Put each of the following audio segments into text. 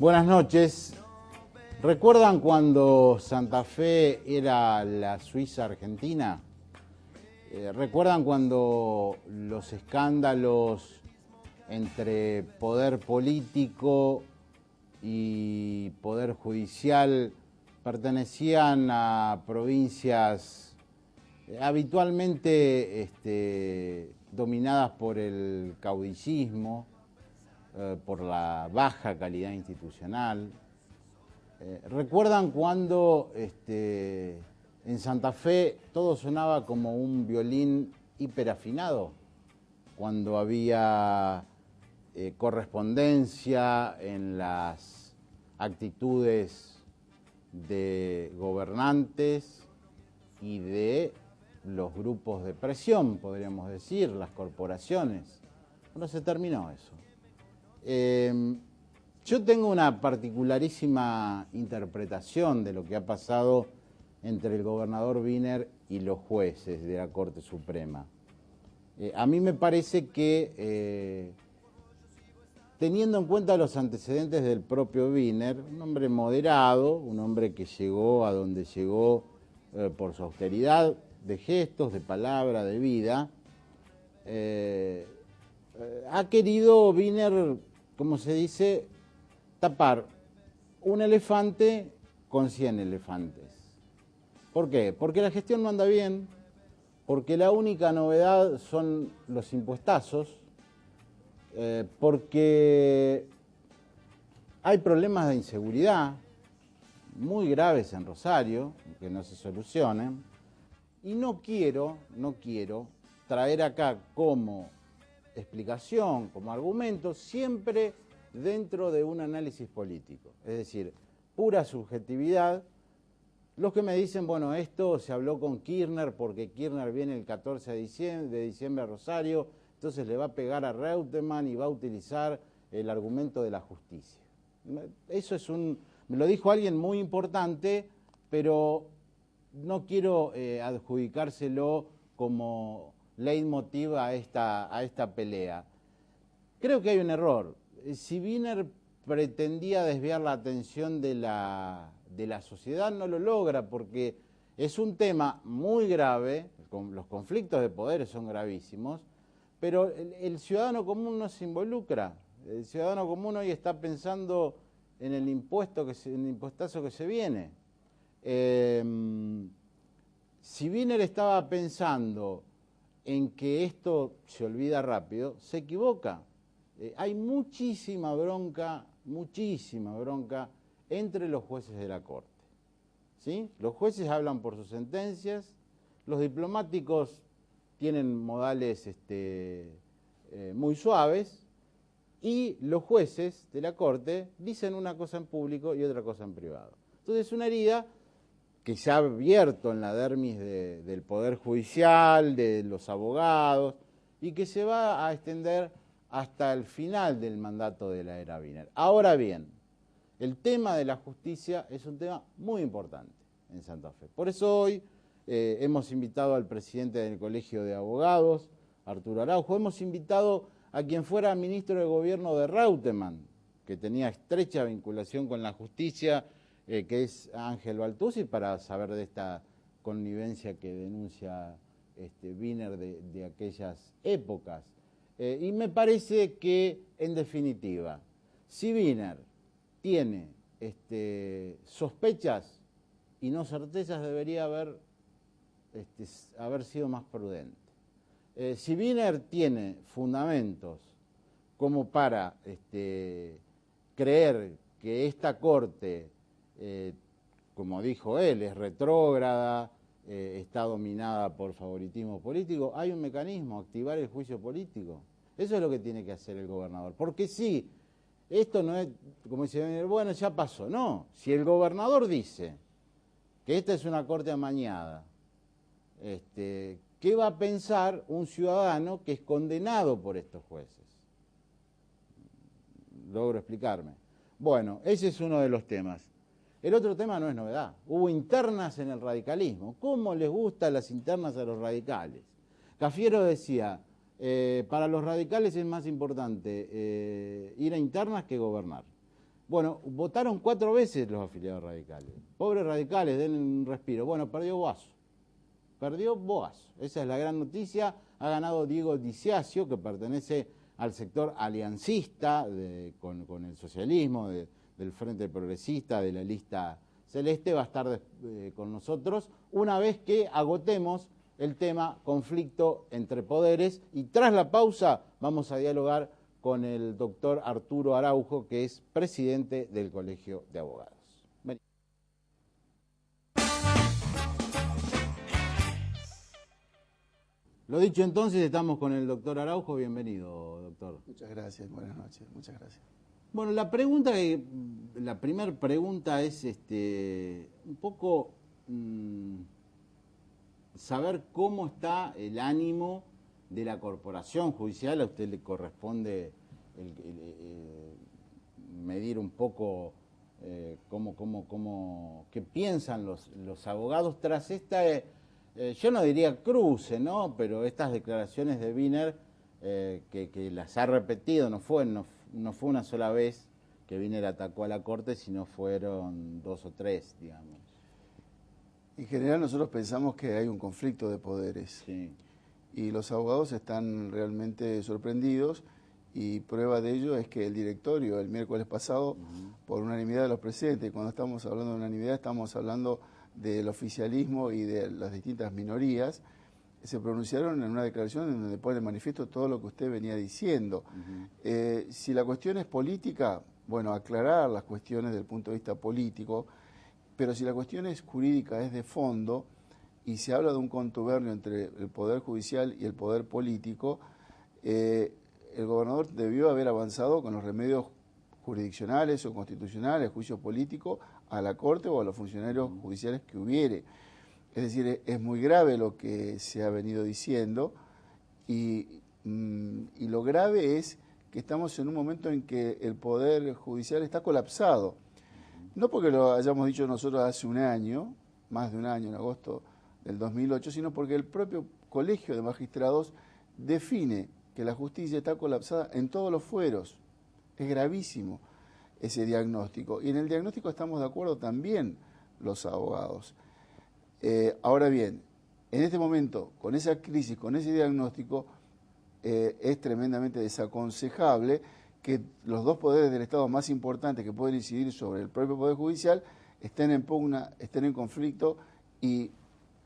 Buenas noches. ¿Recuerdan cuando Santa Fe era la Suiza argentina? ¿Recuerdan cuando los escándalos entre poder político y poder judicial pertenecían a provincias habitualmente dominadas por el caudillismo, por la baja calidad institucional? ¿Recuerdan cuando en Santa Fe todo sonaba como un violín hiperafinado? Cuando había correspondencia en las actitudes de gobernantes y de los grupos de presión, podríamos decir, las corporaciones. Bueno, se terminó eso. Yo tengo una particularísima interpretación de lo que ha pasado entre el gobernador Wiener y los jueces de la Corte Suprema. A mí me parece que, teniendo en cuenta los antecedentes del propio Wiener, un hombre moderado, un hombre que llegó a donde llegó por su austeridad de gestos, de palabra, de vida, ha querido Wiener, como se dice, tapar un elefante con 100 elefantes. ¿Por qué? Porque la gestión no anda bien, porque la única novedad son los impuestazos, porque hay problemas de inseguridad muy graves en Rosario, que no se solucionen, y no quiero traer acá como explicación, como argumento, siempre dentro de un análisis político, es decir, pura subjetividad. Los que me dicen, bueno, esto se habló con Kirchner porque Kirchner viene el 14 de diciembre a Rosario, entonces le va a pegar a Reutemann y va a utilizar el argumento de la justicia. Eso es me lo dijo alguien muy importante, pero no quiero adjudicárselo como leitmotiv a esta pelea. Creo que hay un error. Si Wiener pretendía desviar la atención de la sociedad, no lo logra, porque es un tema muy grave, los conflictos de poderes son gravísimos, pero el ciudadano común no se involucra. El ciudadano común hoy está pensando en el impuestazo que se viene. Si Wiener estaba pensando en que esto se olvida rápido, se equivoca. Hay muchísima bronca entre los jueces de la Corte. ¿Sí? Los jueces hablan por sus sentencias, los diplomáticos tienen modales muy suaves, y los jueces de la Corte dicen una cosa en público y otra cosa en privado. Entonces es una herida que se ha abierto en la dermis del Poder Judicial, de los abogados, y que se va a extender hasta el final del mandato de la era Wiener. Ahora bien, el tema de la justicia es un tema muy importante en Santa Fe. Por eso hoy hemos invitado al presidente del Colegio de Abogados, Arturo Araujo, hemos invitado a quien fuera ministro de Gobierno de Reutemann, que tenía estrecha vinculación con la justicia, que es Ángel Baltuzzi, para saber de esta connivencia que denuncia Wiener de aquellas épocas. Y me parece que, en definitiva, si Wiener tiene sospechas y no certezas, debería haber sido más prudente. Si Wiener tiene fundamentos como para creer que esta Corte, como dijo él, es retrógrada, está dominada por favoritismo político, hay un mecanismo, activar el juicio político. Eso es lo que tiene que hacer el gobernador. Porque sí, esto no es, como dice, bueno, ya pasó. No, si el gobernador dice que esta es una Corte amañada, ¿qué va a pensar un ciudadano que es condenado por estos jueces? ¿Logro explicarme? Bueno, ese es uno de los temas. El otro tema no es novedad. Hubo internas en el radicalismo. ¿Cómo les gustan las internas a los radicales? Cafiero decía, para los radicales es más importante ir a internas que gobernar. Bueno, votaron 4 veces los afiliados radicales. Pobres radicales, den un respiro. Bueno, perdió Boazo. Perdió Boazo. Esa es la gran noticia. Ha ganado Diego Di Ciascio, que pertenece al sector aliancista con el socialismo, del Frente Progresista, de la lista celeste. Va a estar con nosotros una vez que agotemos el tema conflicto entre poderes. Y tras la pausa vamos a dialogar con el doctor Arturo Araujo, que es presidente del Colegio de Abogados. Vení. Lo dicho entonces, estamos con el doctor Araujo. Bienvenido, doctor. Muchas gracias, buenas noches, muchas gracias. Bueno, la primera pregunta es un poco saber cómo está el ánimo de la corporación judicial. A usted le corresponde medir un poco qué piensan los abogados tras esta, yo no diría cruce, ¿no? Pero estas declaraciones de Wiener, que las ha repetido, no fue una sola vez que Wiener atacó a la Corte, sino fueron 2 o 3, digamos. En general nosotros pensamos que hay un conflicto de poderes. Sí. Y los abogados están realmente sorprendidos, y prueba de ello es que el directorio el miércoles pasado, por unanimidad de los presentes, cuando estamos hablando de unanimidad estamos hablando del oficialismo y de las distintas minorías, se pronunciaron en una declaración en donde pone de manifiesto todo lo que usted venía diciendo. Si la cuestión es política, bueno, aclarar las cuestiones desde el punto de vista político, pero si la cuestión es jurídica, es de fondo, y se habla de un contubernio entre el Poder Judicial y el Poder Político, el gobernador debió haber avanzado con los remedios jurisdiccionales o constitucionales, juicio político, a la Corte o a los funcionarios judiciales que hubiere. Es decir, es muy grave lo que se ha venido diciendo, y lo grave es que estamos en un momento en que el Poder Judicial está colapsado. No porque lo hayamos dicho nosotros hace un año, más de un año, en agosto del 2008, sino porque el propio Colegio de Magistrados define que la justicia está colapsada en todos los fueros. Es gravísimo ese diagnóstico. Y en el diagnóstico estamos de acuerdo también los abogados. Ahora bien, en este momento, con esa crisis, con ese diagnóstico, es tremendamente desaconsejable que los dos poderes del Estado más importantes que pueden incidir sobre el propio Poder Judicial estén en pugna, estén en conflicto, y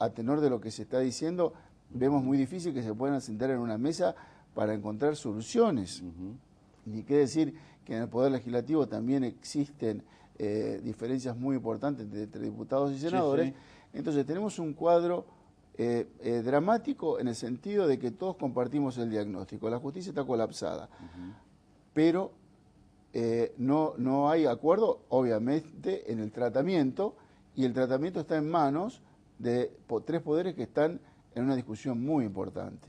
a tenor de lo que se está diciendo, vemos muy difícil que se puedan sentar en una mesa para encontrar soluciones. Ni qué decir que en el Poder Legislativo también existen diferencias muy importantes entre diputados y senadores. Sí. Entonces tenemos un cuadro dramático en el sentido de que todos compartimos el diagnóstico. La justicia está colapsada, pero no hay acuerdo, obviamente, en el tratamiento, y el tratamiento está en manos de 3 poderes que están en una discusión muy importante.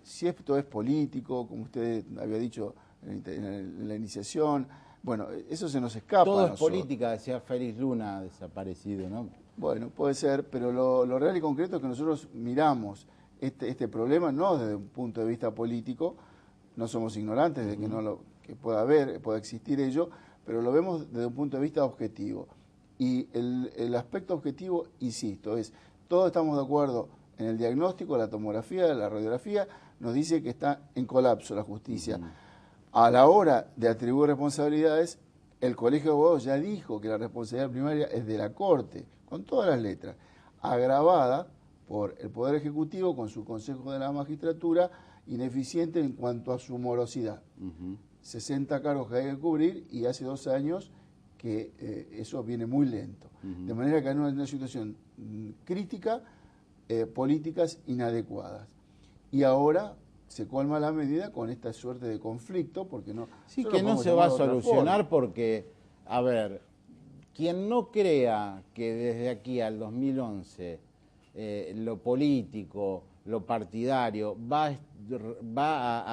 Si esto es político, como usted había dicho en la iniciación, bueno, eso se nos escapa. Todo es política, decía Félix Luna, desaparecido, ¿no? Bueno, puede ser, pero lo real y concreto es que nosotros miramos este problema no desde un punto de vista político, no somos ignorantes de que pueda existir ello, pero lo vemos desde un punto de vista objetivo. Y el aspecto objetivo, insisto, es todos estamos de acuerdo en el diagnóstico, la tomografía, la radiografía, nos dice que está en colapso la justicia. A la hora de atribuir responsabilidades, el Colegio de Abogados ya dijo que la responsabilidad primaria es de la Corte, con todas las letras, agravada por el Poder Ejecutivo con su Consejo de la Magistratura, ineficiente en cuanto a su morosidad. 60 cargos que hay que cubrir, y hace 2 años que eso viene muy lento. De manera que hay una situación crítica, políticas inadecuadas. Y ahora se colma la medida con esta suerte de conflicto, porque no... Sí, que no se va a solucionar porque, a ver, quien no crea que desde aquí al 2011 lo político, lo partidario va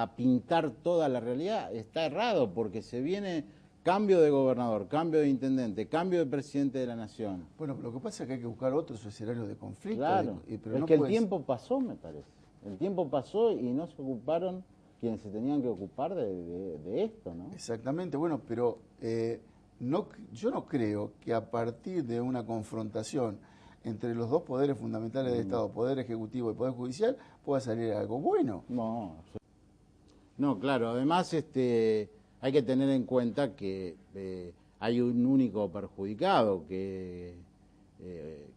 a pintar toda la realidad, está errado, porque se viene cambio de gobernador, cambio de intendente, cambio de presidente de la nación. Bueno, lo que pasa es que hay que buscar otros escenarios de conflicto. Claro, pero es que el tiempo pasó, me parece. El tiempo pasó y no se ocuparon quienes se tenían que ocupar de esto, ¿no? Exactamente, bueno, pero yo no creo que a partir de una confrontación entre los dos poderes fundamentales del Estado, Poder Ejecutivo y Poder Judicial, pueda salir algo bueno. No, claro, además hay que tener en cuenta que hay un único perjudicado, que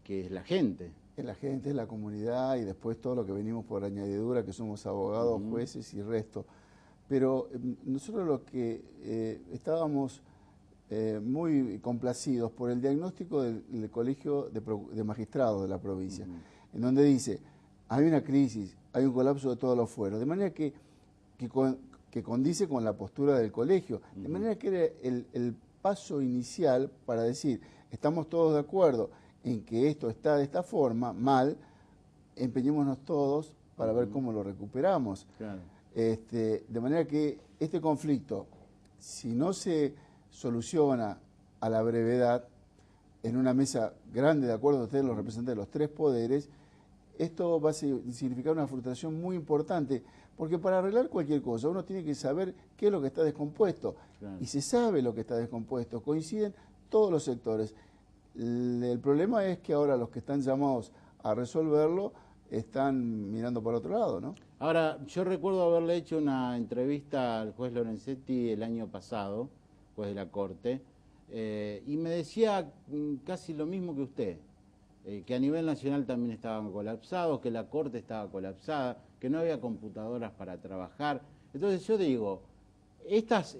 es la gente. Es la gente, es la comunidad y después todo lo que venimos por añadidura, que somos abogados, jueces y resto. Pero nosotros lo que estábamos muy complacidos por el diagnóstico del Colegio de Magistrados de la provincia, en donde dice, hay una crisis, hay un colapso de todos los fueros, de manera que condice con la postura del colegio, de manera que era el paso inicial para decir, estamos todos de acuerdo en que esto está de esta forma, mal, empeñémonos todos para ver cómo lo recuperamos. Claro. De manera que este conflicto, si no se soluciona a la brevedad, en una mesa grande, de acuerdo a ustedes, los representantes de los tres poderes, esto va a significar una frustración muy importante, porque para arreglar cualquier cosa uno tiene que saber qué es lo que está descompuesto. Claro. Y se sabe lo que está descompuesto, coinciden todos los sectores. El problema es que ahora los que están llamados a resolverlo están mirando por otro lado, ¿no? Ahora, yo recuerdo haberle hecho una entrevista al juez Lorenzetti el año pasado, juez de la Corte, y me decía casi lo mismo que usted, que a nivel nacional también estaban colapsados, que la Corte estaba colapsada, que no había computadoras para trabajar. Entonces yo digo, estas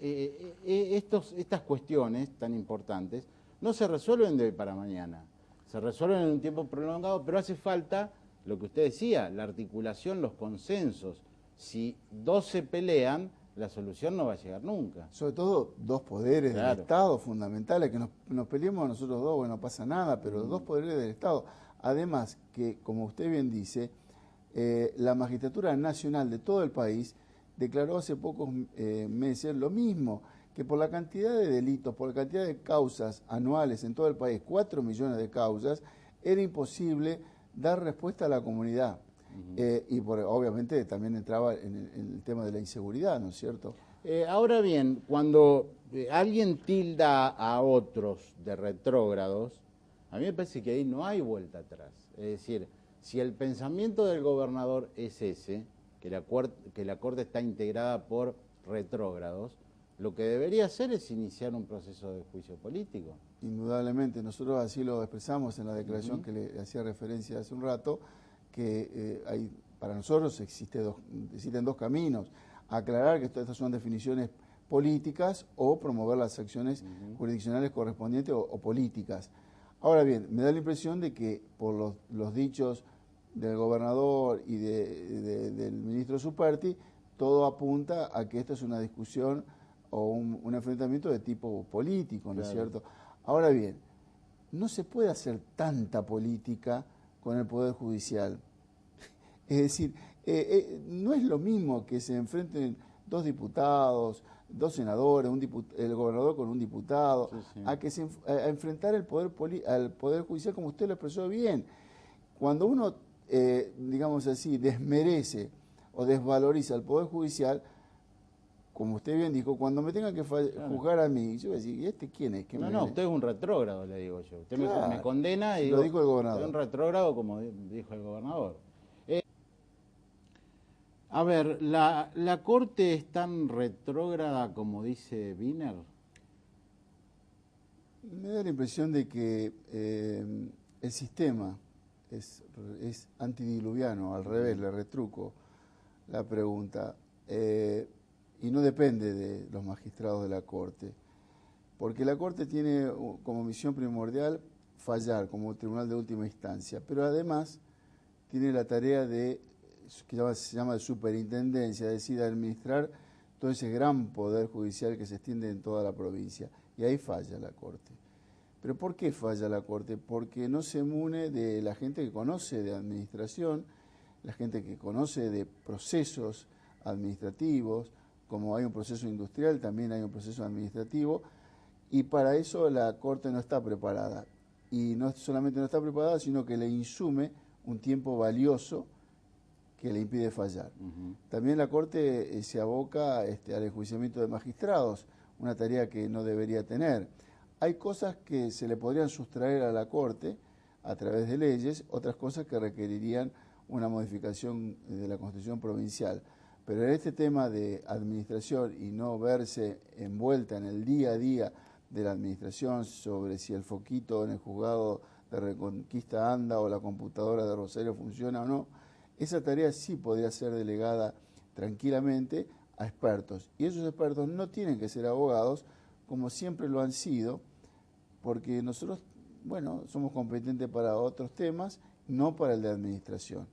cuestiones tan importantes no se resuelven de hoy para mañana, se resuelven en un tiempo prolongado, pero hace falta, lo que usted decía, la articulación, los consensos. Si dos se pelean, la solución no va a llegar nunca. Sobre todo dos poderes del Estado fundamentales, que nos peleemos nosotros dos, bueno, no pasa nada, pero los dos poderes del Estado. Además que, como usted bien dice, la Magistratura Nacional de todo el país declaró hace pocos meses lo mismo, que por la cantidad de delitos, por la cantidad de causas anuales en todo el país, 4 millones de causas, era imposible dar respuesta a la comunidad. Y obviamente también entraba en el tema de la inseguridad, ¿no es cierto? Ahora bien, cuando alguien tilda a otros de retrógrados, a mí me parece que ahí no hay vuelta atrás. Es decir, si el pensamiento del gobernador es ese, que la Corte está integrada por retrógrados, lo que debería hacer es iniciar un proceso de juicio político. Indudablemente, nosotros así lo expresamos en la declaración que le hacía referencia hace un rato, que para nosotros existen dos caminos: aclarar que estas son definiciones políticas o promover las acciones jurisdiccionales correspondientes o políticas. Ahora bien, me da la impresión de que por los dichos del gobernador y del ministro Superti, todo apunta a que esta es una discusión o un enfrentamiento de tipo político, ¿no es cierto? Ahora bien, no se puede hacer tanta política con el Poder Judicial. Es decir, no es lo mismo que se enfrenten dos diputados, dos senadores, el gobernador con un diputado, a enfrentar al Poder Judicial, como usted lo expresó bien. Cuando uno, digamos así, desmerece o desvaloriza al Poder Judicial, como usted bien dijo, cuando me tenga que juzgar a mí, yo voy a decir, ¿y este quién es? No, usted es un retrógrado, le digo yo. Usted me condena y digo, lo dijo el gobernador. Usted es un retrógrado, como dijo el gobernador. A ver, ¿la Corte es tan retrógrada como dice Wiener? Me da la impresión de que el sistema es antidiluviano, al revés, le retruco la pregunta. Y no depende de los magistrados de la Corte, porque la Corte tiene como misión primordial fallar como tribunal de última instancia, pero además tiene la tarea que se llama de superintendencia, es decir, de administrar todo ese gran poder judicial que se extiende en toda la provincia, y ahí falla la Corte. ¿Pero por qué falla la Corte? Porque no se mune de la gente que conoce de administración, la gente que conoce de procesos administrativos. Como hay un proceso industrial, también hay un proceso administrativo, y para eso la Corte no está preparada. Y no solamente no está preparada, sino que le insume un tiempo valioso que le impide fallar. También la Corte se aboca al enjuiciamiento de magistrados, una tarea que no debería tener. Hay cosas que se le podrían sustraer a la Corte a través de leyes, otras cosas que requerirían una modificación de la Constitución provincial. Pero en este tema de administración y no verse envuelta en el día a día de la administración sobre si el foquito en el juzgado de Reconquista anda o la computadora de Rosario funciona o no, esa tarea sí podría ser delegada tranquilamente a expertos. Y esos expertos no tienen que ser abogados, como siempre lo han sido, porque nosotros, bueno, somos competentes para otros temas, no para el de administración.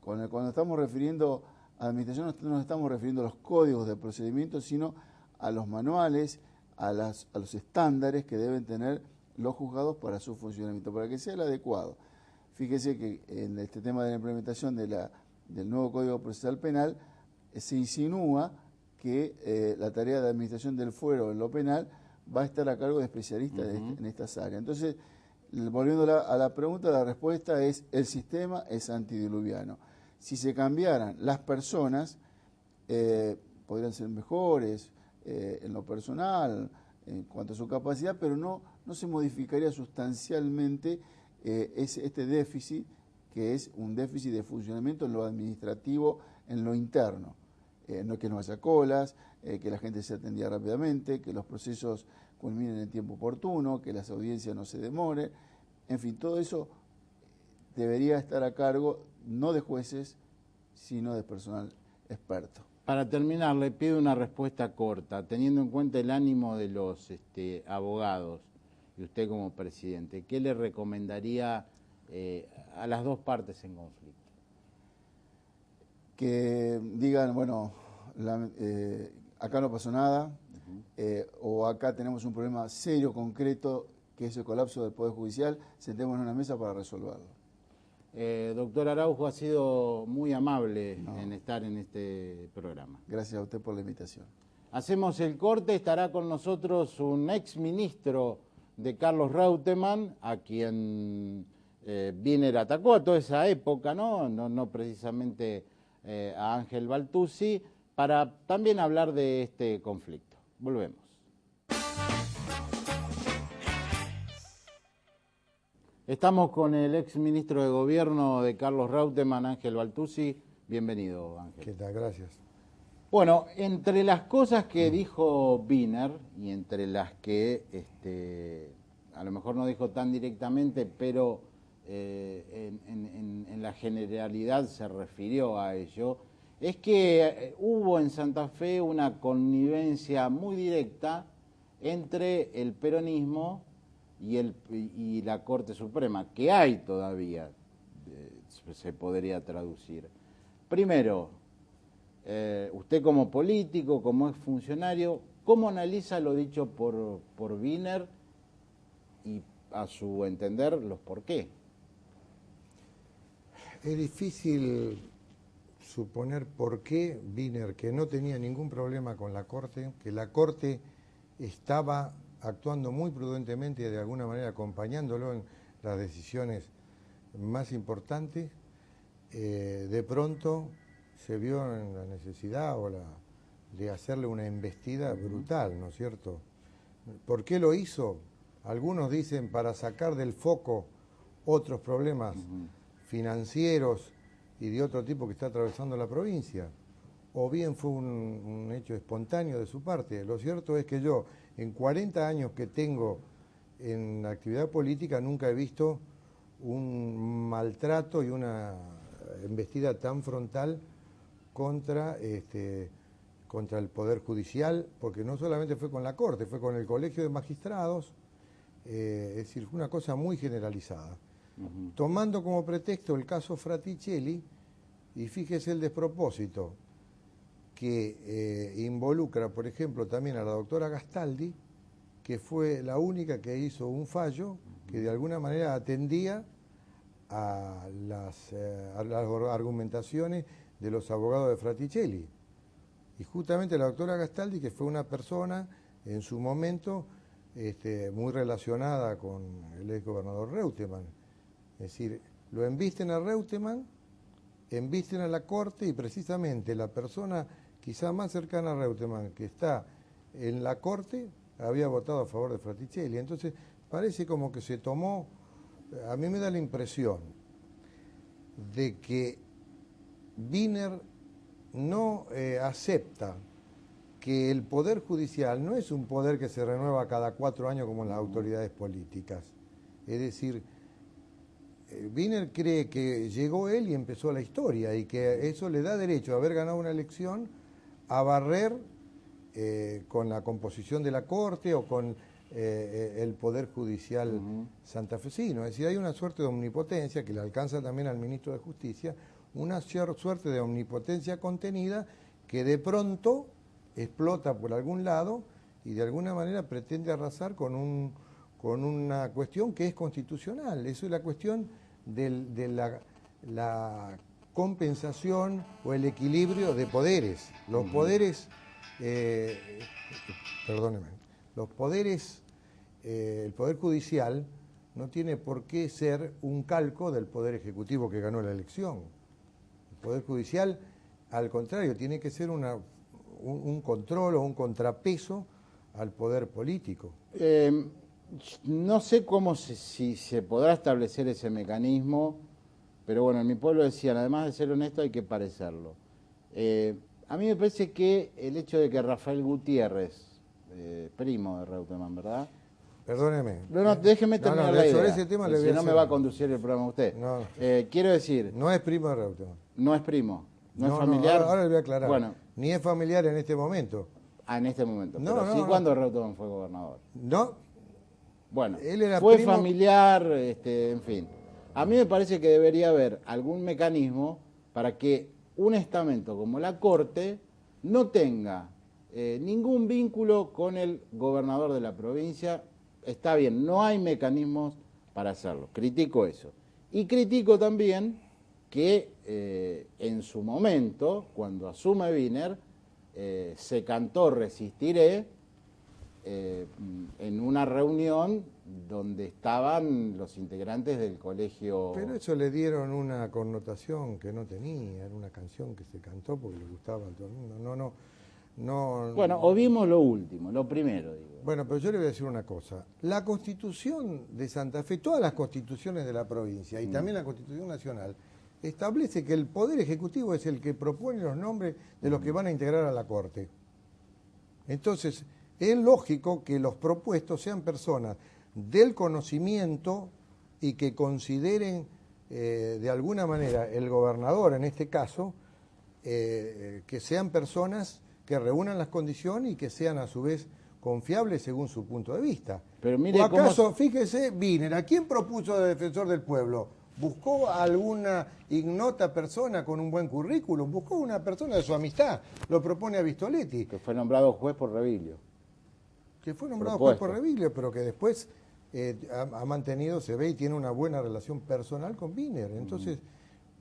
Cuando estamos refiriendo a administración, no nos estamos refiriendo a los códigos de procedimiento, sino a los manuales, a los estándares que deben tener los juzgados para su funcionamiento, para que sea el adecuado. Fíjese que en este tema de la implementación del nuevo Código Procesal Penal se insinúa que la tarea de administración del fuero en lo penal va a estar a cargo de especialistas en estas áreas. Entonces, volviendo a la pregunta, la respuesta es: el sistema es antidiluviano. Si se cambiaran las personas, podrían ser mejores en lo personal, en cuanto a su capacidad, pero no se modificaría sustancialmente este déficit, que es un déficit de funcionamiento en lo administrativo, en lo interno. No que no haya colas, que la gente se atendía rápidamente, que los procesos culminen en tiempo oportuno, que las audiencias no se demoren. En fin, todo eso debería estar a cargo no de jueces, sino de personal experto. Para terminar, le pido una respuesta corta, teniendo en cuenta el ánimo de los abogados y usted como presidente. ¿Qué le recomendaría a las dos partes en conflicto? Que digan, bueno, acá no pasó nada, o acá tenemos un problema serio, concreto, que es el colapso del Poder Judicial, sentémonos en una mesa para resolverlo. Doctor Araujo, ha sido muy amable en estar en este programa. Gracias a usted por la invitación. Hacemos el corte, estará con nosotros un ex ministro de Carlos Reutemann, a quien Wiener atacó a toda esa época, no precisamente a Ángel Baltuzzi, para también hablar de este conflicto. Volvemos. Estamos con el ex ministro de Gobierno de Carlos Reutemann, Ángel Baltuzzi. Bienvenido, Ángel. ¿Qué tal? Gracias. Bueno, entre las cosas que dijo Wiener y entre las que a lo mejor no dijo tan directamente, pero en la generalidad se refirió a ello, es que hubo en Santa Fe una connivencia muy directa entre el peronismo y la Corte Suprema, que hay todavía, se podría traducir. Primero, usted como político, como exfuncionario, ¿cómo analiza lo dicho por Wiener y, a su entender, los por qué? Es difícil suponer por qué Wiener, que no tenía ningún problema con la Corte, que la Corte estaba actuando muy prudentemente y de alguna manera acompañándolo en las decisiones más importantes, de pronto se vio en la necesidad de hacerle una embestida brutal, ¿no es cierto? ¿Por qué lo hizo? Algunos dicen para sacar del foco otros problemas financieros y de otro tipo que está atravesando la provincia, o bien fue un hecho espontáneo de su parte. Lo cierto es que yo, en 40 años que tengo en la actividad política, nunca he visto un maltrato y una embestida tan frontal contra el Poder Judicial, porque no solamente fue con la Corte, fue con el Colegio de Magistrados, es decir, fue una cosa muy generalizada. Tomando como pretexto el caso Fraticelli, y fíjese el despropósito, que involucra, por ejemplo, también a la doctora Gastaldi, que fue la única que hizo un fallo que de alguna manera atendía a las argumentaciones de los abogados de Fraticelli. Y justamente la doctora Gastaldi, que fue una persona en su momento muy relacionada con el ex gobernador Reutemann. Es decir, lo embisten a Reutemann embisten a la Corte y precisamente la persona quizá más cercana a Reutemann, que está en la Corte, había votado a favor de Fraticelli. Entonces parece como que se tomó, a mí me da la impresión de que Wiener no acepta que el Poder Judicial no es un poder que se renueva cada 4 años como en las autoridades políticas. Es decir, Wiener cree que llegó él y empezó la historia y que eso le da derecho a haber ganado una elección a barrer con la composición de la Corte o con el Poder Judicial santafesino. Es decir, hay una suerte de omnipotencia que le alcanza también al ministro de Justicia, una suerte de omnipotencia contenida que de pronto explota por algún lado y de alguna manera pretende arrasar con una cuestión que es constitucional. Eso es la cuestión de la compensación o el equilibrio de poderes. Los poderes, perdóneme, los poderes, el Poder Judicial no tiene por qué ser un calco del Poder Ejecutivo que ganó la elección. El Poder Judicial, al contrario, tiene que ser un control o un contrapeso al poder político. No sé si se podrá establecer ese mecanismo, pero bueno, en mi pueblo decían, además de ser honesto hay que parecerlo. A mí me parece que el hecho de que Rafael Gutiérrez, primo de Reutemann, ¿verdad? Perdóneme. No, déjeme terminar la idea, sobre ese tema le voy si a no hacer- me va a conducir el programa usted. No. Quiero decir, No es primo de Reutemann. no es primo, no es familiar. Ahora le voy a aclarar. Bueno, Ni es familiar en este momento. en este momento, No, pero no, sí no. cuando Reutemann fue gobernador. No, Bueno, Él era fue primo- familiar, en fin. A mí me parece que debería haber algún mecanismo para que un estamento como la Corte no tenga ningún vínculo con el gobernador de la provincia. Está bien, no hay mecanismos para hacerlo. Critico eso. Y critico también que en su momento, cuando asume Wiener, se cantó Resistiré en una reunión donde estaban los integrantes del colegio. pero eso le dieron una connotación que no tenía. Era una canción que se cantó porque le gustaba a todo el mundo. No. Bueno, o vimos lo último, lo primero, digo. Bueno, pero yo le voy a decir una cosa. La Constitución de Santa Fe, todas las constituciones de la provincia y también la Constitución Nacional, establece que el Poder Ejecutivo es el que propone los nombres de los que van a integrar a la Corte. Entonces, es lógico que los propuestos sean personas del conocimiento y que consideren de alguna manera el gobernador, en este caso, que sean personas que reúnan las condiciones y que sean a su vez confiables según su punto de vista. Pero mire ¿O acaso, cómo... fíjese, Wiener, ¿a quién propuso de defensor del pueblo? ¿Buscó a alguna ignota persona con un buen currículum? ¿Buscó a una persona de su amistad? Lo propone a Vistoletti, que fue nombrado juez por Revilio. que fue nombrado Propuesto. juez por Revilio, pero que después ha mantenido, se ve y tiene una buena relación personal con Wiener. Entonces,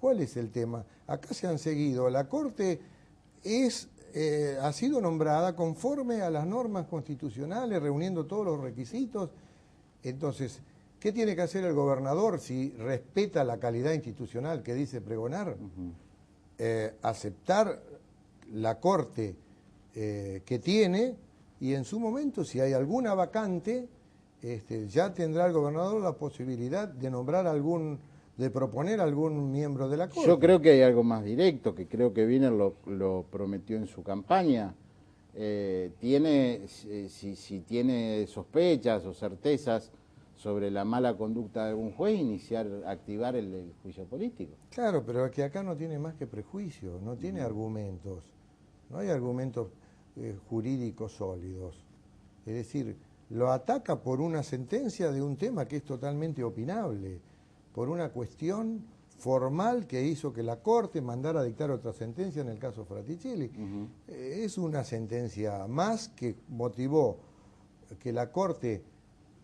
¿cuál es el tema? Acá se han seguido. La Corte ha sido nombrada conforme a las normas constitucionales, reuniendo todos los requisitos. Entonces, ¿qué tiene que hacer el gobernador si respeta la calidad institucional que dice pregonar? Aceptar la Corte que tiene y en su momento, si hay alguna vacante, ya tendrá el gobernador la posibilidad de nombrar de proponer algún miembro de la Corte. Yo creo que hay algo más directo, que creo que Wiener lo prometió en su campaña. Si tiene sospechas o certezas sobre la mala conducta de algún juez, activar el juicio político. Claro, pero es que acá no tiene más que prejuicios, no tiene argumentos, no hay argumentos jurídicos sólidos. Es decir, lo ataca por una sentencia de un tema que es totalmente opinable, por una cuestión formal que hizo que la Corte mandara a dictar otra sentencia en el caso Fraticelli. Es una sentencia más que motivó que la Corte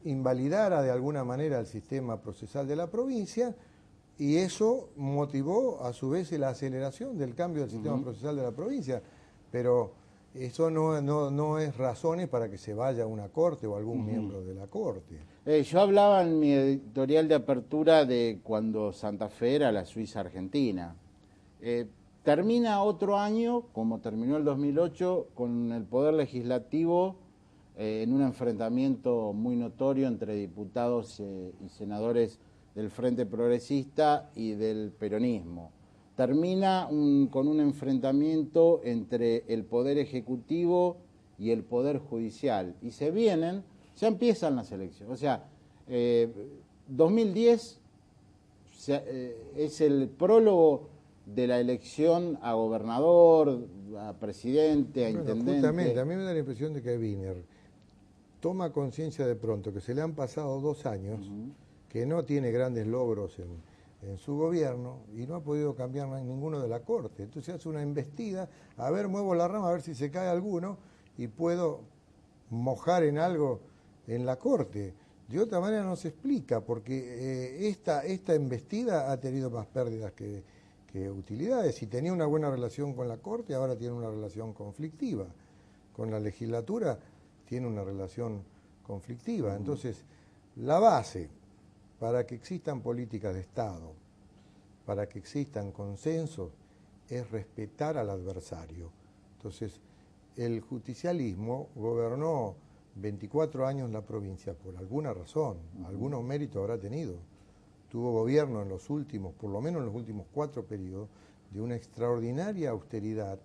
invalidara de alguna manera el sistema procesal de la provincia y eso motivó a su vez la aceleración del cambio del sistema procesal de la provincia. Pero eso no es razones para que se vaya a una Corte o algún miembro de la Corte. Yo hablaba en mi editorial de apertura de cuando Santa Fe era la Suiza argentina. Termina otro año, como terminó el 2008, con el Poder Legislativo en un enfrentamiento muy notorio entre diputados y senadores del Frente Progresista y del peronismo. Termina con un enfrentamiento entre el Poder Ejecutivo y el Poder Judicial. Y ya empiezan las elecciones. O sea, 2010 es el prólogo de la elección a gobernador, a presidente, a intendente. Justamente, a mí me da la impresión de que Wiener toma conciencia de pronto que se le han pasado 2 años, que no tiene grandes logros en su gobierno y no ha podido cambiar ninguno de la Corte. Entonces hace una embestida, a ver, muevo la rama, a ver si se cae alguno y puedo mojar en algo en la Corte. De otra manera no se explica, porque esta embestida ha tenido más pérdidas que utilidades. Si tenía una buena relación con la Corte, ahora tiene una relación conflictiva. Con la legislatura tiene una relación conflictiva. Entonces, la base para que existan políticas de Estado, para que existan consensos, es respetar al adversario. Entonces, el justicialismo gobernó 24 años la provincia por alguna razón, algunos méritos habrá tenido. Tuvo gobierno en los últimos, por lo menos en los últimos 4 periodos, de una extraordinaria austeridad,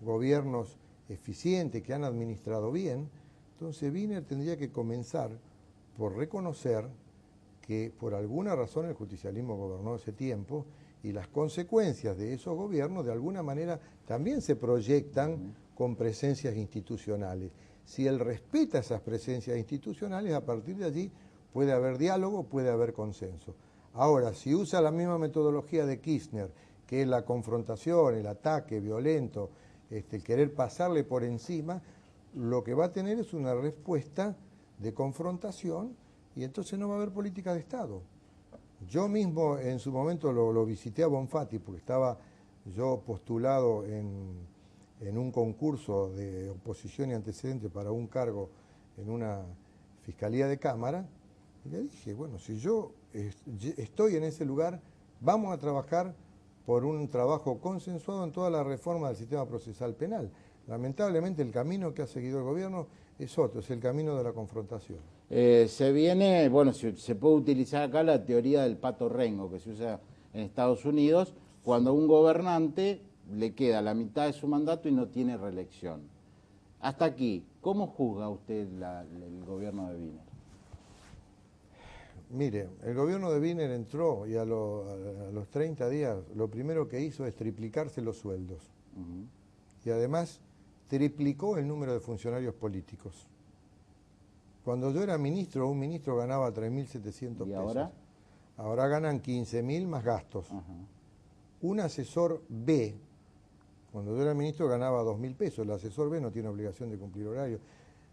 gobiernos eficientes que han administrado bien. Entonces Wiener tendría que comenzar por reconocer que por alguna razón el justicialismo gobernó ese tiempo y las consecuencias de esos gobiernos de alguna manera también se proyectan con presencias institucionales. Si él respeta esas presencias institucionales, a partir de allí puede haber diálogo, puede haber consenso. Ahora, si usa la misma metodología de Kirchner, que es la confrontación, el ataque violento, el querer pasarle por encima, lo que va a tener es una respuesta de confrontación y entonces no va a haber política de Estado. Yo mismo en su momento lo visité a Bonfatti porque estaba yo postulado en un concurso de oposición y antecedentes para un cargo en una fiscalía de Cámara, y le dije, bueno, si yo estoy en ese lugar, vamos a trabajar por un trabajo consensuado en toda la reforma del sistema procesal penal. Lamentablemente el camino que ha seguido el gobierno es otro, es el camino de la confrontación. Se viene, bueno, se puede utilizar acá la teoría del pato rengo que se usa en Estados Unidos, cuando a un gobernante le queda la mitad de su mandato y no tiene reelección. Hasta aquí, ¿cómo juzga usted el gobierno de Wiener? Mire, el gobierno de Wiener entró y a los 30 días lo primero que hizo es triplicarse los sueldos. Y además triplicó el número de funcionarios políticos. Cuando yo era ministro, un ministro ganaba 3.700 pesos. ahora? Ahora ganan 15.000 más gastos. Un asesor B, cuando yo era ministro ganaba 2.000 pesos. El asesor B no tiene obligación de cumplir horario.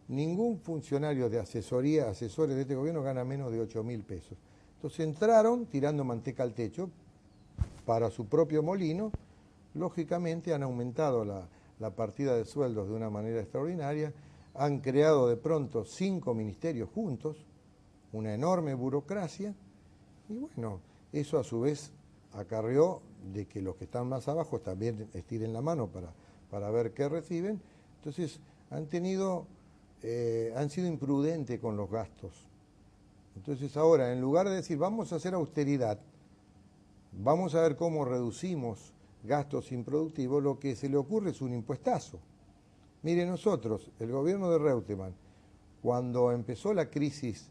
Ningún funcionario de asesoría, asesores de este gobierno, gana menos de 8.000 pesos. Entonces entraron tirando manteca al techo para su propio molino. Lógicamente han aumentado la partida de sueldos de una manera extraordinaria. Han creado de pronto 5 ministerios juntos, una enorme burocracia. Y bueno, eso a su vez acarreó de que los que están más abajo también estiren la mano para ver qué reciben. Entonces han sido imprudentes con los gastos. Entonces ahora, en lugar de decir vamos a hacer austeridad, vamos a ver cómo reducimos gastos improductivos, lo que se le ocurre es un impuestazo. Mire, nosotros, el gobierno de Reutemann, cuando empezó la crisis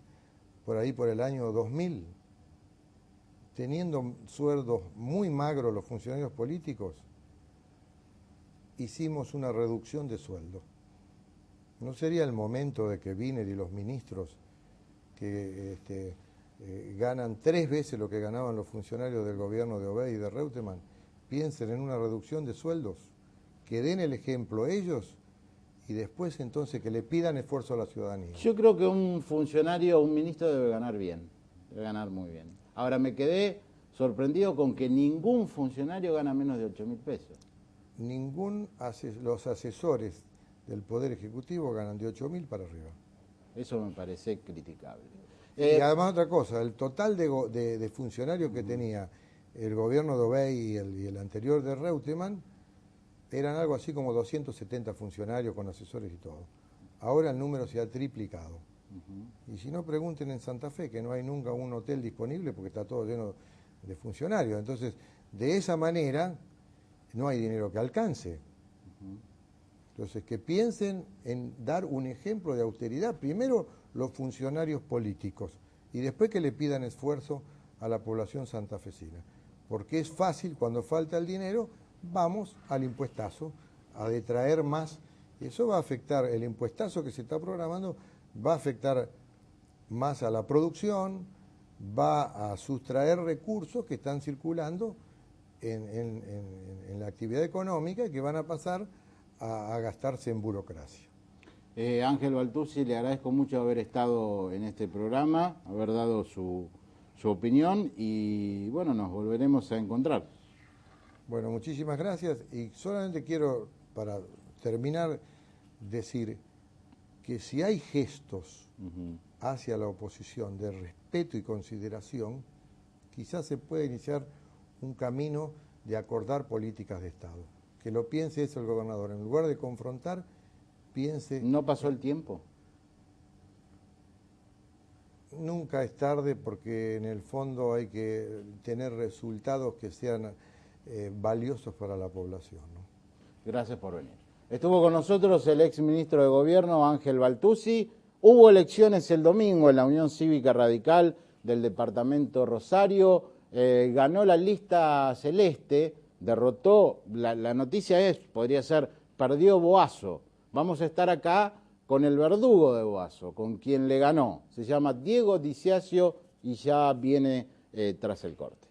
por ahí por el año 2000, teniendo sueldos muy magros los funcionarios políticos, hicimos una reducción de sueldo. ¿No sería el momento de que Wiener y los ministros que ganan 3 veces lo que ganaban los funcionarios del gobierno de Obey y de Reutemann piensen en una reducción de sueldos, que den el ejemplo ellos y después entonces que le pidan esfuerzo a la ciudadanía? Yo creo que un funcionario, un ministro debe ganar bien, debe ganar muy bien. Ahora me quedé sorprendido con que ningún funcionario gana menos de 8.000 pesos. Los asesores del Poder Ejecutivo ganan de 8.000 para arriba. Eso me parece criticable. Y además otra cosa, el total de funcionarios que tenía el gobierno de Obey y el anterior de Reutemann eran algo así como 270 funcionarios con asesores y todo. Ahora el número se ha triplicado. Y si no, pregunten en Santa Fe, que no hay nunca un hotel disponible porque está todo lleno de funcionarios. Entonces, de esa manera, no hay dinero que alcance. Entonces, que piensen en dar un ejemplo de austeridad. Primero, los funcionarios políticos. Y después que le pidan esfuerzo a la población santafesina. Porque es fácil, cuando falta el dinero, vamos al impuestazo, a detraer más. Y eso va a afectar, el impuestazo que se está programando, va a afectar más a la producción, va a sustraer recursos que están circulando en la actividad económica y que van a pasar a gastarse en burocracia. Ángel Baltuzzi, le agradezco mucho haber estado en este programa, haber dado su opinión y bueno, nos volveremos a encontrar. Bueno, muchísimas gracias y solamente quiero, para terminar, decir que si hay gestos hacia la oposición de respeto y consideración, quizás se puede iniciar un camino de acordar políticas de Estado. Que lo piense eso el gobernador. En lugar de confrontar, piense... ¿No pasó el tiempo? Nunca es tarde porque en el fondo hay que tener resultados que sean valiosos para la población, ¿no? Gracias por venir. Estuvo con nosotros el ex ministro de Gobierno, Ángel Baltuzzi. Hubo elecciones el domingo en la Unión Cívica Radical del departamento Rosario. Ganó la lista celeste, derrotó, la noticia podría ser, perdió Boazo. Vamos a estar acá con el verdugo de Boazo, con quien le ganó. Se llama Diego Di Ciascio y ya viene tras el corte.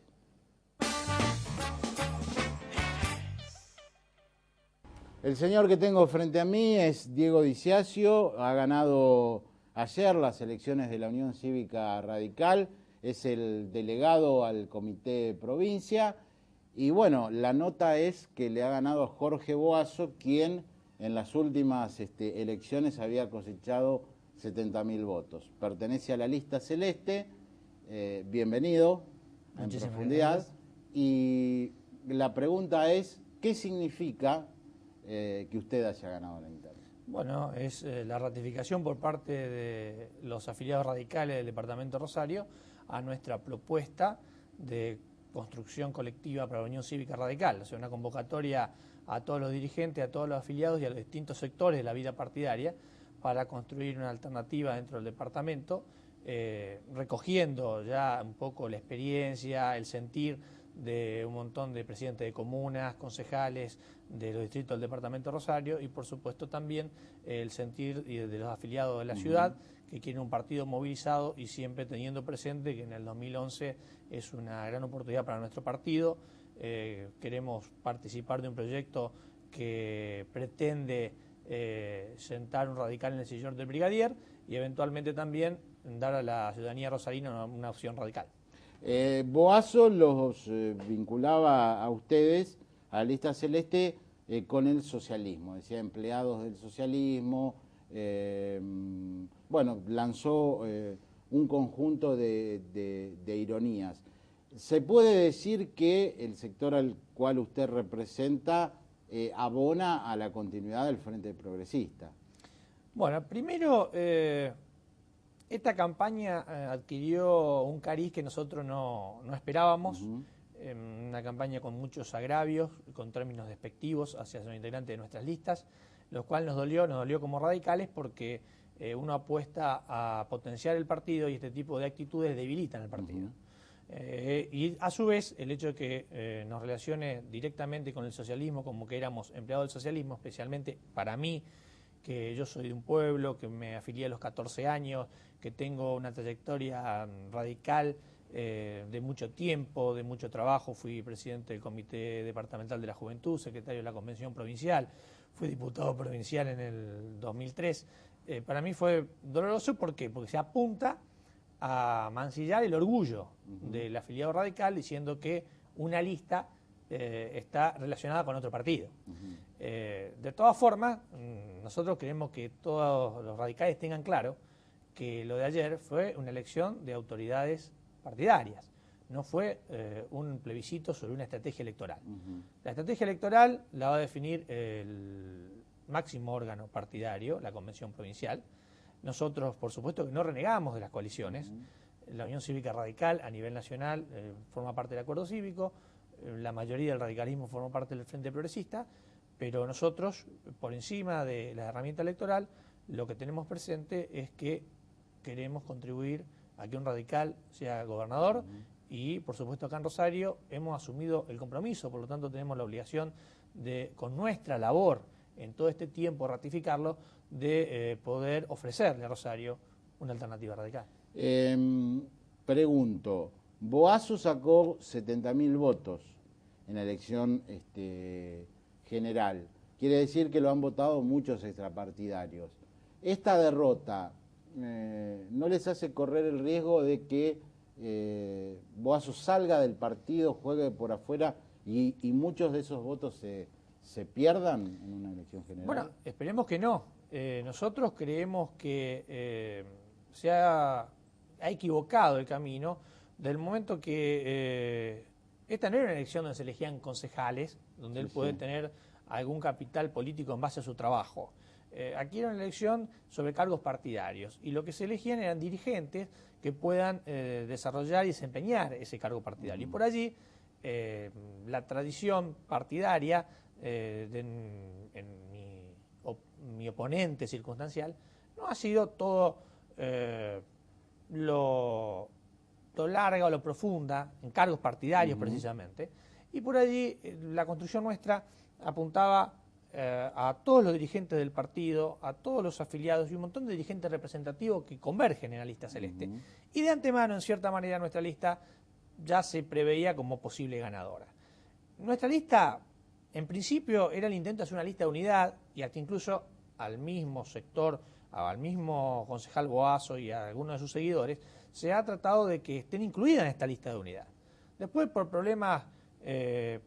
El señor que tengo frente a mí es Diego Di Ciascio, ha ganado ayer las elecciones de la Unión Cívica Radical, es el delegado al Comité de Provincia y bueno, la nota es que le ha ganado a Jorge Boazo, quien en las últimas elecciones había cosechado 70.000 votos. Pertenece a la lista celeste, bienvenido en profundidad. Gracias. Y la pregunta es, ¿qué significa que usted haya ganado la interna? Bueno, es la ratificación por parte de los afiliados radicales del departamento Rosario a nuestra propuesta de construcción colectiva para la Unión Cívica Radical, o sea, una convocatoria a todos los dirigentes, a todos los afiliados y a los distintos sectores de la vida partidaria para construir una alternativa dentro del departamento, recogiendo ya un poco la experiencia, el sentir de un montón de presidentes de comunas, concejales de los distritos del departamento Rosario y por supuesto también el sentir de los afiliados de la ciudad que quieren un partido movilizado y siempre teniendo presente que en el 2011 es una gran oportunidad para nuestro partido. Queremos participar de un proyecto que pretende sentar un radical en el sillón del brigadier y eventualmente también dar a la ciudadanía rosarina una opción radical. Boazo los vinculaba a ustedes, a la lista celeste, con el socialismo, decía empleados del socialismo, bueno, lanzó un conjunto de ironías. ¿Se puede decir que el sector al cual usted representa abona a la continuidad del Frente Progresista? Bueno, primero... esta campaña adquirió un cariz que nosotros no esperábamos, una campaña con muchos agravios, con términos despectivos hacia los integrantes de nuestras listas, lo cual nos dolió como radicales porque uno apuesta a potenciar el partido y este tipo de actitudes debilitan el partido. Y a su vez el hecho de que nos relacione directamente con el socialismo, como que éramos empleados del socialismo, especialmente para mí, que yo soy de un pueblo, que me afilié a los 14 años, que tengo una trayectoria radical de mucho tiempo, de mucho trabajo. Fui presidente del Comité Departamental de la Juventud, secretario de la Convención Provincial, fui diputado provincial en el 2003. Para mí fue doloroso, ¿por qué? Porque se apunta a mancillar el orgullo del afiliado radical diciendo que una lista está relacionada con otro partido. De todas formas, nosotros queremos que todos los radicales tengan claro que lo de ayer fue una elección de autoridades partidarias. no fue un plebiscito sobre una estrategia electoral. La estrategia electoral la va a definir el máximo órgano partidario, la Convención Provincial. Nosotros, por supuesto, que no renegamos de las coaliciones. La Unión Cívica Radical a nivel nacional forma parte del acuerdo cívico, la mayoría del radicalismo forma parte del Frente Progresista, pero nosotros, por encima de la herramienta electoral, lo que tenemos presente es que queremos contribuir a que un radical sea gobernador y, por supuesto, acá en Rosario hemos asumido el compromiso, por lo tanto tenemos la obligación de, con nuestra labor en todo este tiempo, ratificarlo, de poder ofrecerle a Rosario una alternativa radical. Pregunto, Boazo sacó 70.000 votos en la elección general. Quiere decir que lo han votado muchos extrapartidarios. Esta derrota no les hace correr el riesgo de que Boazo salga del partido, juegue por afuera y muchos de esos votos se pierdan en una elección general. Bueno, esperemos que no. Nosotros creemos que se ha equivocado el camino del momento que esta no era una elección donde se elegían concejales, donde él puede tener algún capital político en base a su trabajo. Aquí era una elección sobre cargos partidarios y lo que se elegían eran dirigentes que puedan desarrollar y desempeñar ese cargo partidario. Y por allí la tradición partidaria en mi oponente circunstancial no ha sido todo lo larga o lo profunda en cargos partidarios precisamente, y por allí la construcción nuestra apuntaba a todos los dirigentes del partido, a todos los afiliados y un montón de dirigentes representativos que convergen en la lista celeste. Y de antemano, en cierta manera, nuestra lista ya se preveía como posible ganadora. Nuestra lista, en principio, era el intento de hacer una lista de unidad y hasta incluso al mismo sector, al mismo concejal Boazo y a algunos de sus seguidores, se ha tratado de que estén incluidas en esta lista de unidad. Después, por problemas,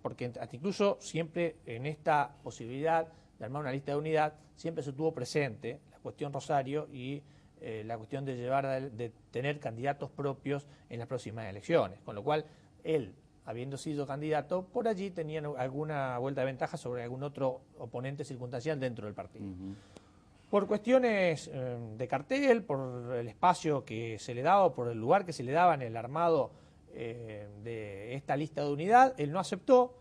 porque hasta incluso siempre en esta posibilidad de armar una lista de unidad, siempre se tuvo presente la cuestión Rosario y la cuestión de tener candidatos propios en las próximas elecciones, con lo cual él, habiendo sido candidato, por allí tenía alguna vuelta de ventaja sobre algún otro oponente circunstancial dentro del partido. Por cuestiones de cartel, por el espacio que se le daba, por el lugar que se le daba en el armado de esta lista de unidad, él no aceptó,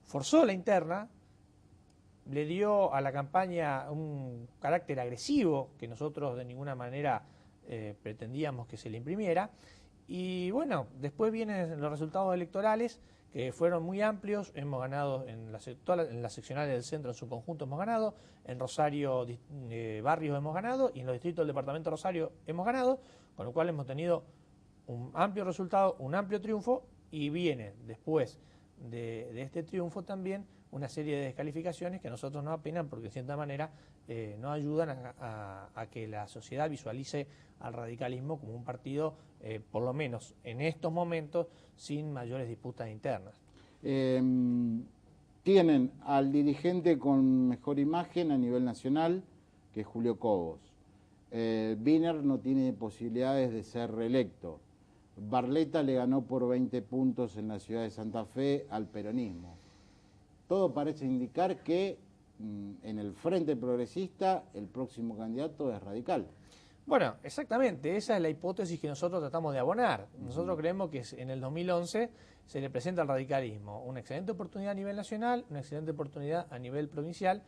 forzó la interna, le dio a la campaña un carácter agresivo que nosotros de ninguna manera pretendíamos que se le imprimiera. Y bueno, después vienen los resultados electorales que fueron muy amplios. Hemos ganado en las seccionales del centro en su conjunto, hemos ganado, en Rosario barrios hemos ganado y en los distritos del departamento de Rosario hemos ganado, con lo cual hemos tenido un amplio resultado, un amplio triunfo, y viene después de este triunfo también una serie de descalificaciones que a nosotros nos apenan porque de cierta manera no ayudan a que la sociedad visualice al radicalismo como un partido, por lo menos en estos momentos, sin mayores disputas internas. Tienen al dirigente con mejor imagen a nivel nacional, que es Julio Cobos. Wiener no tiene posibilidades de ser reelecto. Barletta le ganó por 20 puntos en la ciudad de Santa Fe al peronismo. Todo parece indicar que en el Frente Progresista el próximo candidato es radical. Bueno, exactamente, esa es la hipótesis que nosotros tratamos de abonar. Nosotros creemos que en el 2011 se le presenta al radicalismo una excelente oportunidad a nivel nacional, una excelente oportunidad a nivel provincial.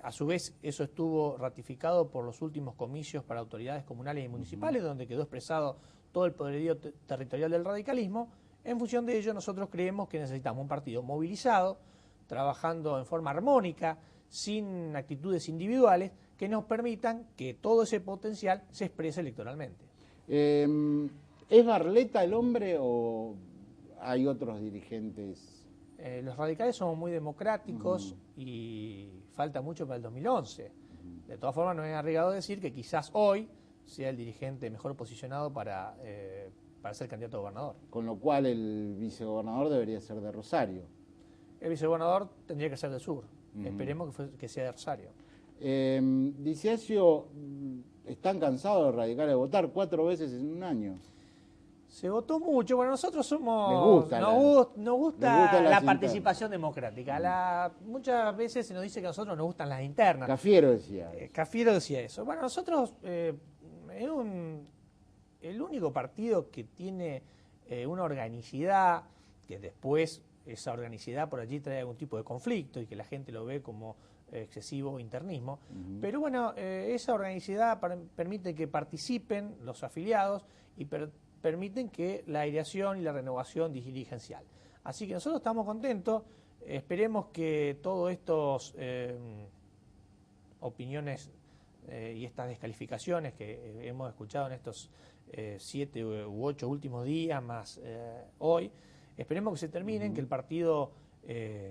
A su vez, eso estuvo ratificado por los últimos comicios para autoridades comunales y municipales, donde quedó expresado todo el poderío territorial del radicalismo. En función de ello, nosotros creemos que necesitamos un partido movilizado, trabajando en forma armónica, sin actitudes individuales, que nos permitan que todo ese potencial se exprese electoralmente. ¿Es Barletta el hombre o hay otros dirigentes? Los radicales somos muy democráticos y falta mucho para el 2011. De todas formas, no es arriesgado decir que quizás hoy sea el dirigente mejor posicionado para ser candidato a gobernador. Con lo cual el vicegobernador debería ser de Rosario. El vicegobernador tendría que ser del sur. Esperemos que sea de Rosario. Dicasio, están cansados los radicales de votar 4 veces en un año. Se votó mucho. Bueno, nosotros somos. Nos gusta la participación democrática. Muchas veces se nos dice que a nosotros nos gustan las internas. Cafiero decía. Cafiero decía eso. Bueno, nosotros. El único partido que tiene una organicidad, que después esa organicidad por allí trae algún tipo de conflicto y que la gente lo ve como excesivo internismo. Pero bueno, esa organicidad permite que participen los afiliados y permiten que la aireación y la renovación dirigencial. Así que nosotros estamos contentos, esperemos que todas estas opiniones y estas descalificaciones que hemos escuchado en estos 7 u 8 últimos días, más hoy, esperemos que se terminen, que el partido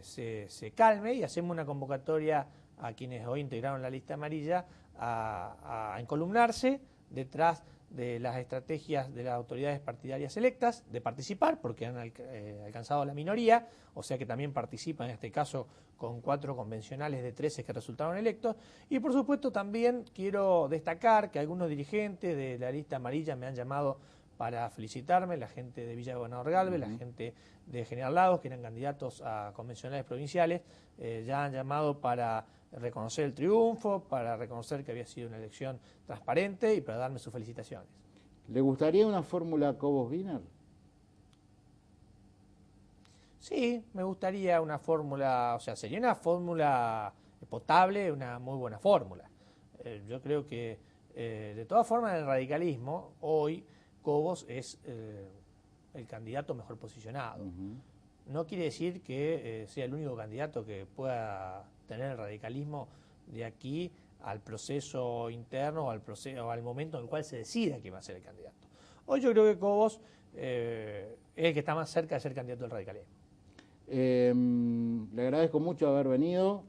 se calme y hacemos una convocatoria a quienes hoy integraron la lista amarilla a encolumnarse detrás de las estrategias de las autoridades partidarias electas, de participar, porque han alcanzado la minoría, o sea que también participan en este caso con 4 convencionales de 13 que resultaron electos, y por supuesto también quiero destacar que algunos dirigentes de la lista amarilla me han llamado para felicitarme, la gente de Villa Gobernador Galvez, la gente de General Lagos, que eran candidatos a convencionales provinciales, ya han llamado para reconocer el triunfo, para reconocer que había sido una elección transparente y para darme sus felicitaciones. ¿Le gustaría una fórmula Cobos-Wiener? Sí, me gustaría una fórmula, o sea, sería una fórmula potable, una muy buena fórmula. Yo creo que, de todas formas, en el radicalismo, hoy Cobos es el candidato mejor posicionado. No quiere decir que sea el único candidato que pueda tener el radicalismo de aquí al proceso interno o al momento en el cual se decida quién va a ser el candidato. Hoy yo creo que Cobos es el que está más cerca de ser candidato del radicalismo. Le agradezco mucho haber venido,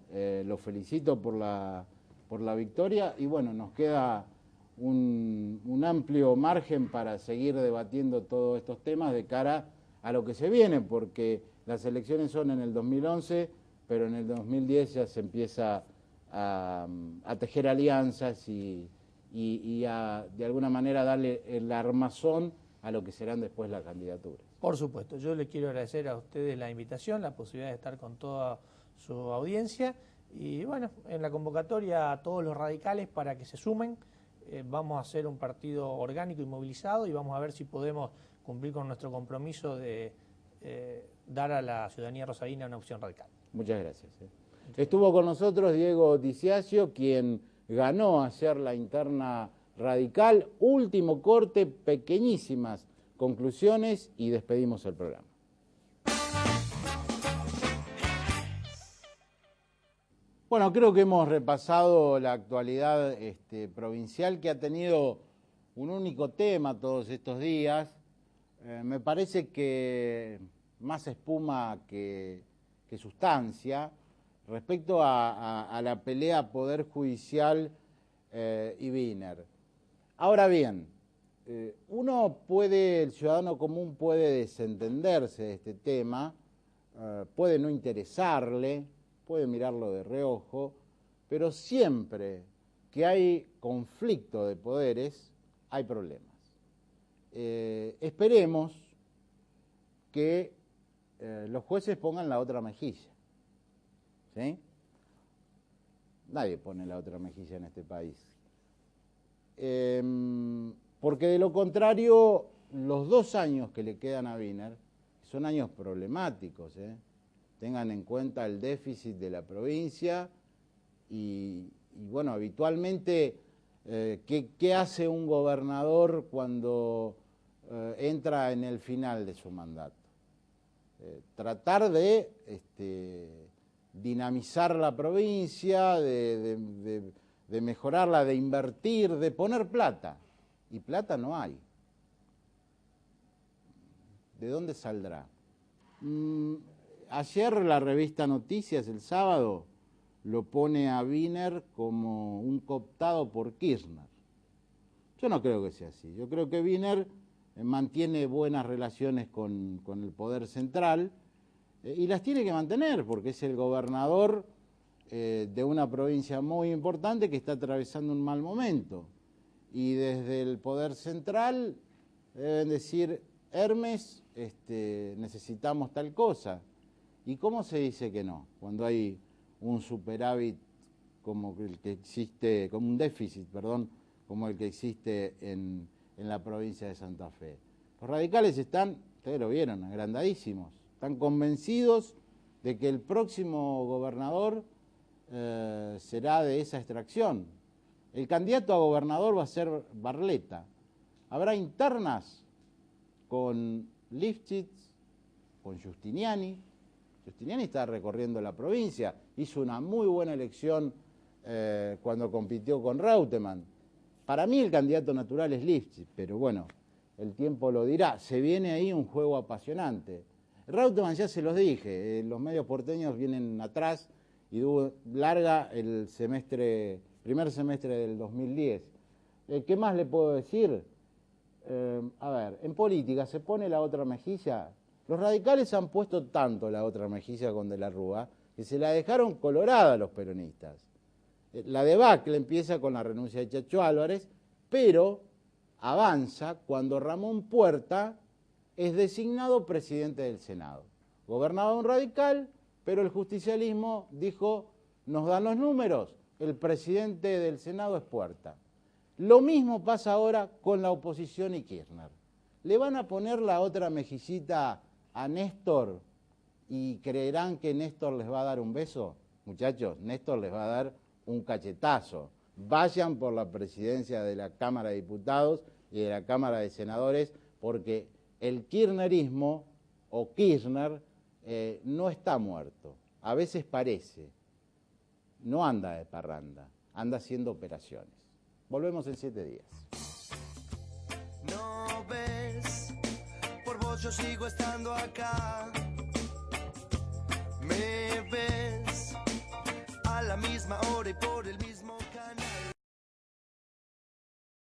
lo felicito por la victoria y bueno, nos queda un amplio margen para seguir debatiendo todos estos temas de cara a lo que se viene, porque las elecciones son en el 2011, pero en el 2010 ya se empieza a tejer alianzas y de alguna manera darle el armazón a lo que serán después las candidaturas. Por supuesto, yo le quiero agradecer a ustedes la invitación, la posibilidad de estar con toda su audiencia y bueno, en la convocatoria a todos los radicales para que se sumen. Vamos a hacer un partido orgánico y movilizado y vamos a ver si podemos cumplir con nuestro compromiso de dar a la ciudadanía rosarina una opción radical. Muchas gracias. Estuvo con nosotros Diego Diciasio, quien ganó ayer la interna radical. Último corte, pequeñísimas conclusiones y despedimos el programa. Bueno, creo que hemos repasado la actualidad provincial, que ha tenido un único tema todos estos días. Me parece que más espuma que sustancia respecto a la pelea Poder Judicial y Wiener. Ahora bien, el ciudadano común puede desentenderse de este tema, puede no interesarle, puede mirarlo de reojo, pero siempre que hay conflicto de poderes, hay problemas. Esperemos que los jueces pongan la otra mejilla. ¿Sí? Nadie pone la otra mejilla en este país. Porque de lo contrario, los 2 años que le quedan a Wiener son años problemáticos. Tengan en cuenta el déficit de la provincia y bueno, habitualmente, ¿qué hace un gobernador cuando entra en el final de su mandato? Tratar de dinamizar la provincia, de mejorarla, de invertir, de poner plata. Y plata no hay. ¿De dónde saldrá? Ayer la revista Noticias, el sábado, lo pone a Wiener como un cooptado por Kirchner. Yo no creo que sea así. Yo creo que Wiener mantiene buenas relaciones con el poder central y las tiene que mantener porque es el gobernador de una provincia muy importante que está atravesando un mal momento. Y desde el poder central deben decir, Hermes, necesitamos tal cosa. ¿Y cómo se dice que no? Cuando hay un superávit como el que existe, como un déficit, perdón, como el que existe en la provincia de Santa Fe. Los radicales están, ustedes lo vieron, agrandadísimos. Están convencidos de que el próximo gobernador será de esa extracción. El candidato a gobernador va a ser Barletta. Habrá internas con Lifchitz, con Giustiniani. Giustiniani está recorriendo la provincia, hizo una muy buena elección cuando compitió con Reutemann. Para mí el candidato natural es Lifchitz, pero bueno, el tiempo lo dirá. Se viene ahí un juego apasionante. Reutemann ya se los dije, los medios porteños vienen atrás y larga el primer semestre del 2010. ¿Qué más le puedo decir? A ver, en política se pone la otra mejilla. Los radicales han puesto tanto la otra mejilla con De la Rúa que se la dejaron colorada a los peronistas. La debacle empieza con la renuncia de Chacho Álvarez, pero avanza cuando Ramón Puerta es designado presidente del Senado. Gobernaba un radical, pero el justicialismo dijo, nos dan los números, el presidente del Senado es Puerta. Lo mismo pasa ahora con la oposición y Kirchner. Le van a poner la otra mejillita a Néstor y creerán que Néstor les va a dar un beso. Muchachos, Néstor les va a dar un cachetazo. Vayan por la presidencia de la Cámara de Diputados y de la Cámara de Senadores, porque el kirchnerismo o Kirchner no está muerto. A veces parece. No anda de parranda, anda haciendo operaciones. Volvemos en 7 días. No ves, por vos yo sigo estando acá. Me ves a la misma hora y por el mismo